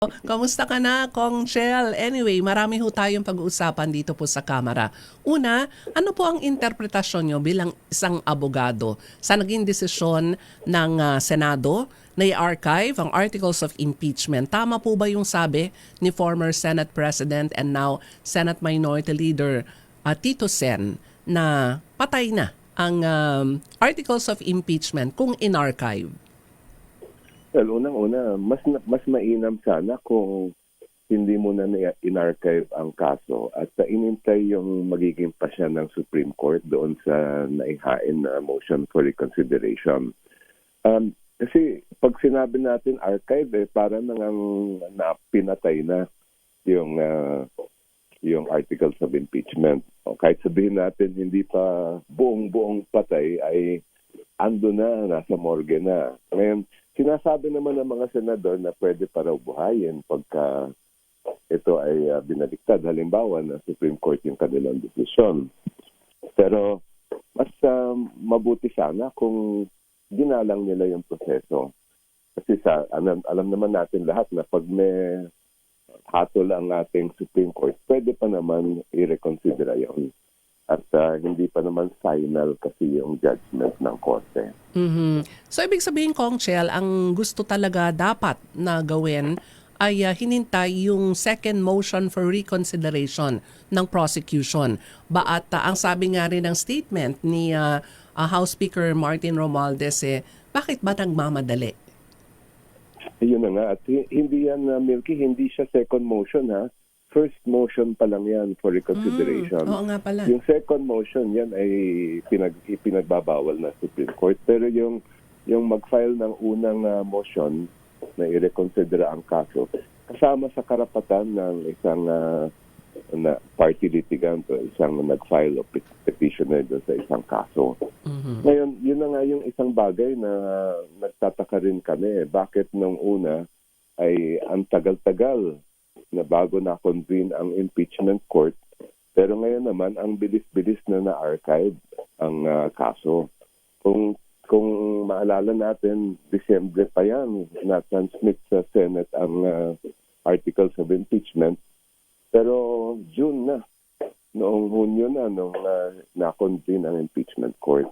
Kamusta ka na, Kong Chel? Anyway, marami ho tayong pag-uusapan dito po sa Kamara. Una, ano po ang interpretasyon nyo bilang isang abogado sa naging desisyon ng Senado na i-archive ang Articles of Impeachment? Tama po ba yung sabi ni former Senate President and now Senate Minority Leader Tito Sen na patay na ang Articles of Impeachment kung in-archive? Well, unang-una, mas mainam sana kung hindi mo na in-archive ang kaso at inintay yung magiging pasya ng Supreme Court doon sa naihain na motion for reconsideration. Kasi pag sinabi natin archive, parang na pinatay na yung articles of impeachment. O kahit sabihin natin hindi pa buong patay, ay ando na, nasa morgue na. Ngayon, sinasabi naman ng mga senador na pwede pa raw buhayin pagka ito ay binaliktad. Halimbawa, na Supreme Court yung kanilang desisyon. Pero mas mabuti sana kung ginalang nila yung proseso. Kasi alam naman natin lahat na pag may hatol ang ating Supreme Court, pwede pa naman i-reconsider yun. At hindi pa naman final kasi yung judgment ng korte. Mhm. So, ibig sabihin, Kong Chel, ang gusto talaga dapat na gawin ay hinintay yung second motion for reconsideration ng prosecution. At ang sabi nga rin ng statement ni House Speaker Martin Romualdez, bakit ba nagmamadali? Ayun na nga. At hindi yan, Milky, hindi siya second motion, ha? First motion pa lang yan for reconsideration. Oo nga pala. Yung second motion, yan ay pinagbabawal na Supreme Court. Pero yung mag-file ng unang motion na i-reconsider ang kaso, kasama sa karapatan ng isang na party litigant o isang nag-file o petitioner doon sa isang kaso. Mhm. Ngayon, yun na nga yung isang bagay na nagtataka rin kami. Bakit nung una ay ang tagal-tagal na bago na-convene ang impeachment court. Pero ngayon naman, ang bilis-bilis na na-archive ang kaso. Kung maalala natin, Disyembre pa yan, na-transmit sa Senate ang articles of impeachment. Pero June na, noong Hunyo na, nung na-convene ang impeachment court.